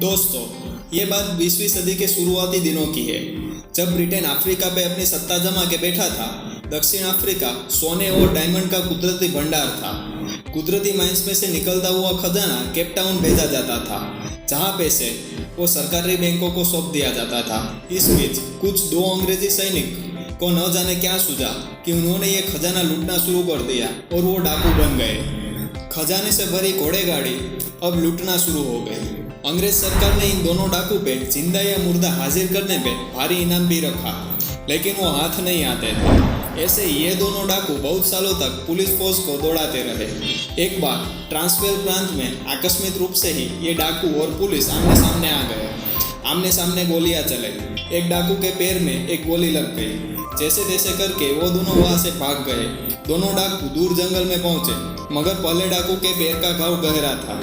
दोस्तों, ये बात 20वीं सदी के शुरुआती दिनों की है, जब ब्रिटेन अफ्रीका पे अपनी सत्ता जमा के बैठा था। दक्षिण अफ्रीका सोने और डायमंड का कुदरती भंडार था। कुदरती माइंस में से निकलता हुआ खजाना केप टाउन भेजा जाता था, जहाँ पैसे वो सरकारी बैंकों को सौंप दिया जाता था। इस बीच कुछ दो अंग्रेजी सैनिक को न जाने क्या सूझा कि उन्होंने ये खजाना लूटना शुरू कर दिया और वो डाकू बन गए। खजाने से भरी घोड़ेगाड़ी अब लूटना शुरू हो गई। अंग्रेज सरकार ने इन दोनों डाकू पे जिंदा या मुर्दा हाजिर करने पे भारी इनाम भी रखा, लेकिन वो हाथ नहीं आते थे। ऐसे ये दोनों डाकू बहुत सालों तक पुलिस फोर्स को दौड़ाते रहे। एक बार ट्रांसवेल प्रांत में आकस्मिक रूप से ही ये डाकू और पुलिस आमने सामने आ गए। आमने सामने गोलियां चले। एक डाकू के पैर में एक गोली लग गई। जैसे तैसे करके वो दोनों वहां से भाग गए। दोनों डाकू दूर जंगल में पहुंचे, मगर पहले डाकू के पैर का घाव गहरा था,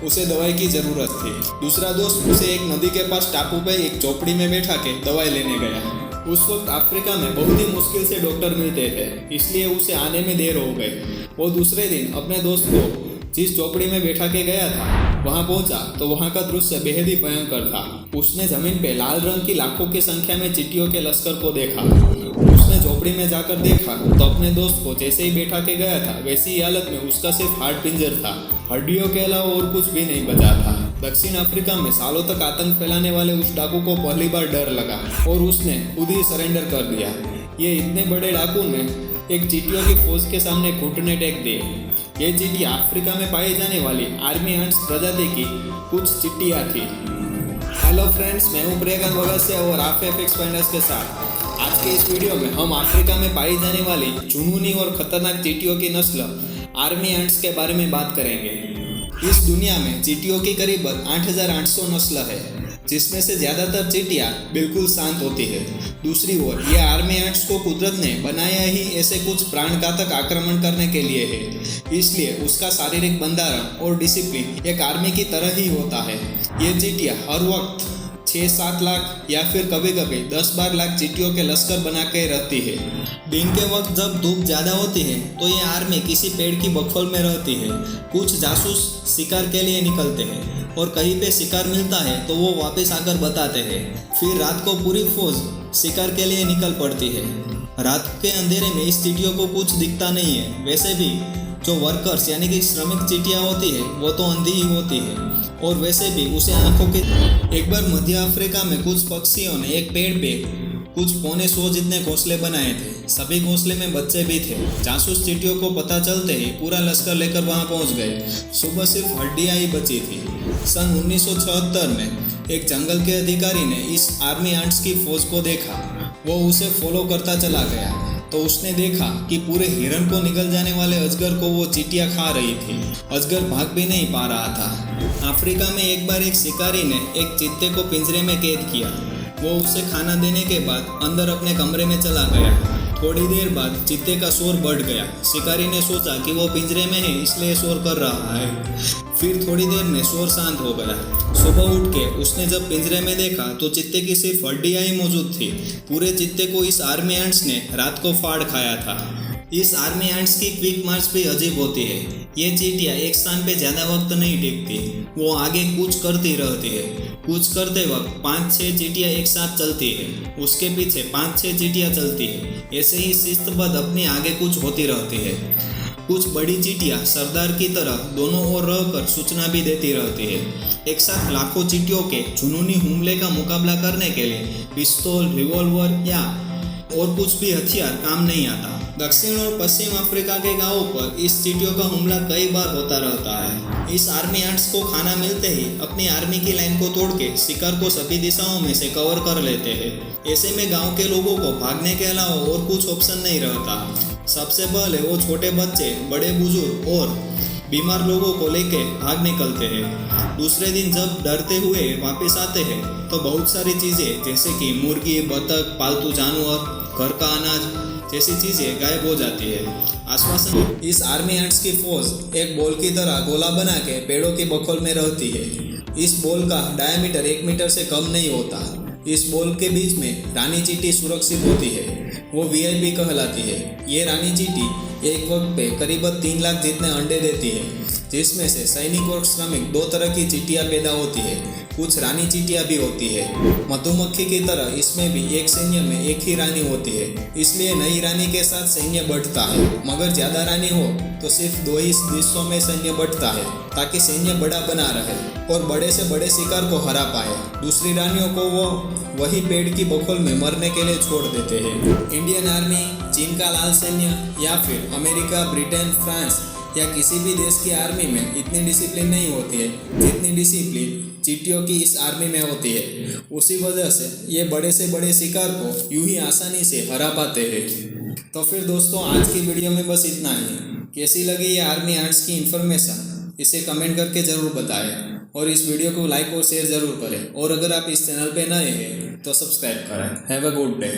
उसे दवाई की जरूरत थी। दूसरा दोस्त उसे एक नदी के पास टापू पे एक झोपड़ी में बैठा के दवाई लेने गया। उस वक्त अफ्रीका में बहुत ही मुश्किल से डॉक्टर मिलते थे, इसलिए उसे आने में देर हो गई। वो दूसरे दिन अपने दोस्त को जिस झोपड़ी में बैठा के गया था वहां पहुंचा तो वहां का दृश्य बेहद ही भयंकर था। उसने जमीन पे लाल रंग की लाखों की संख्या में चींटियों के लश्कर को देखा। उसने झोपड़ी में जाकर देखा तो अपने दोस्त को जैसे ही बैठा के गया था वैसी ही हालत में उसका सिर्फ हार्ट पिंजर था। हड्डियों के अलावा और कुछ भी नहीं बचा था। दक्षिण अफ्रीका में सालों तक आतंक फैलाने वाले उस डाकू को पहली बार डर लगा और उसने खुद ही सरेंडर कर दिया। ये इतने बड़े डाकू ने एक चींटियों की फौज के सामने घुटने टेक दिए। ये चींटी अफ्रीका में पाई जाने वाली आर्मी एंट्स प्रजाति की कुछ चींटियां थी। हेलो फ्रेंड्स, मैं हूं प्रियकांत भगत और आप एफएक्स फाइंडर्स के साथ। आज के इस वीडियो में हम अफ्रीका में पाई जाने वाली जुनूनी और खतरनाक चींटियों की नस्ल आर्मी एंट्स के बारे में बात करेंगे। इस दुनिया में चींटियों की करीब 8,800 नस्ल है, जिसमें से ज़्यादातर चींटियाँ बिल्कुल शांत होती है। दूसरी ओर ये आर्मी एंट्स को कुदरत ने बनाया ही ऐसे कुछ प्राणघातक आक्रमण करने के लिए है, इसलिए उसका शारीरिक बंधारण और डिसिप्लिन एक आर्मी की तरह ही होता है। ये चींटियाँ हर वक्त 6-7 लाख या फिर कभी कभी 10-12 लाख चींटियों के लश्कर बना के रहती है। दिन के वक्त जब धूप ज़्यादा होती है तो ये आर्मी किसी पेड़ की बखोल में रहती है। कुछ जासूस शिकार के लिए निकलते हैं और कहीं पे शिकार मिलता है तो वो वापस आकर बताते हैं। फिर रात को पूरी फौज शिकार के लिए निकल पड़ती है। रात के अंधेरे में इस चींटियों को कुछ दिखता नहीं है। वैसे भी जो वर्कर्स यानी कि श्रमिक चींटियाँ होती है वो तो अंधी ही होती है, और वैसे भी उसे आंखों के। एक बार मध्य अफ्रीका में कुछ पक्षियों ने एक पेड़ पे कुछ 125 जितने घोंसले बनाए थे। सभी घोंसले में बच्चे भी थे। जासूस चींटियों को पता चलते ही पूरा लश्कर लेकर वहां पहुंच गए। सुबह सिर्फ हड्डियां ही बची थी। सन 1976 में एक जंगल के अधिकारी ने इस आर्मी एंट्स की फौज को देखा। वो उसे फॉलो करता चला गया तो उसने देखा कि पूरे हिरण को निगल जाने वाले अजगर को वो चींटियां खा रही थी। अजगर भाग भी नहीं पा रहा था। अफ्रीका में एक बार एक शिकारी ने एक चीते को पिंजरे में कैद किया। वो उसे खाना देने के बाद अंदर अपने कमरे में चला गया। थोड़ी देर बाद चीते का शोर बढ़ गया। शिकारी ने सोचा कि वो पिंजरे में है इसलिए शोर कर रहा है। फिर थोड़ी देर में शोर शांत हो गया। सुबह उठ के उसने जब पिंजरे में देखा तो चीते की सिर्फ हड्डियां ही मौजूद थी। पूरे चीते को इस आर्मी एंट्स ने रात को फाड़ खाया था। इस आर्मी एंट्स की क्विक मार्च भी अजीब होती है। ये चींटियाँ एक स्थान पे ज़्यादा वक्त नहीं टिकती। वो आगे कूच करती रहती है। कूच करते वक्त 5-6 चींटियाँ एक साथ चलती है, उसके पीछे 5-6 चींटियाँ चलती है। ऐसे ही शिस्तबद्ध अपनी आगे कूच होती रहती है। कुछ बड़ी चींटियाँ सरदार की तरह दोनों ओर रहकर सूचना भी देती रहती है। एक साथ लाखों चींटियों के जुनूनी हमले का मुकाबला करने के लिए पिस्तौल, रिवॉल्वर या और कुछ भी हथियार काम नहीं आता। दक्षिण और पश्चिम अफ्रीका के गांवों पर इस चींटियों का हमला कई बार होता रहता है। इस आर्मी एंट्स को खाना मिलते ही अपनी आर्मी की लाइन को तोड़ के शिकार को सभी दिशाओं में से कवर कर लेते हैं। ऐसे में गांव के लोगों को भागने के अलावा और कुछ ऑप्शन नहीं रहता। सबसे पहले वो छोटे बच्चे, बड़े बुजुर्ग और बीमार लोगों को लेके भाग निकलते हैं। दूसरे दिन जब डरते हुए वापस आते हैं तो बहुत सारी चीज़ें जैसे कि मुर्गी, बतख, पालतू जानवर, घर का अनाज जैसी चीज़ें गायब हो जाती है। आश्वासन। इस आर्मी एंट्स की फौज एक बॉल की तरह गोला बना के पेड़ों की बखोल में रहती है। इस बॉल का डायमीटर 1 मीटर से कम नहीं होता। इस बॉल के बीच में रानी चींटी सुरक्षित होती है। वो VIP कहलाती है। ये रानी चींटी एक वक्त पे करीब 3 लाख जितने अंडे देती है। जिसमें से सैनिक और श्रमिक दो तरह की चींटियां पैदा होती है। कुछ रानी चींटियां भी होती है। मधुमक्खी की तरह इसमें भी एक सैन्य में एक ही रानी होती है, इसलिए नई रानी के साथ सैन्य बढ़ता है। मगर ज्यादा रानी हो तो सिर्फ 2 ही हिस्सों में सैन्य बढ़ता है, ताकि सैन्य बड़ा बना रहे और बड़े से बड़े शिकार को हरा पाए। दूसरी रानियों को वो वही पेड़ की बखोल में मरने के लिए छोड़ देते हैं। इंडियन आर्मी, चीन का लाल सैन्य या फिर अमेरिका, ब्रिटेन, फ्रांस या किसी भी देश की आर्मी में इतनी डिसिप्लिन नहीं होती है जितनी डिसिप्लिन चींटियों की इस आर्मी में होती है। उसी वजह से ये बड़े से बड़े शिकार को यूं ही आसानी से हरा पाते हैं। तो फिर दोस्तों, आज की वीडियो में बस इतना ही। कैसी लगी ये आर्मी एंट्स की इन्फॉर्मेशन, इसे कमेंट करके ज़रूर बताएं और इस वीडियो को लाइक और शेयर ज़रूर करें। और अगर आप इस चैनल पे नए हैं तो सब्सक्राइब करें। Have a good day.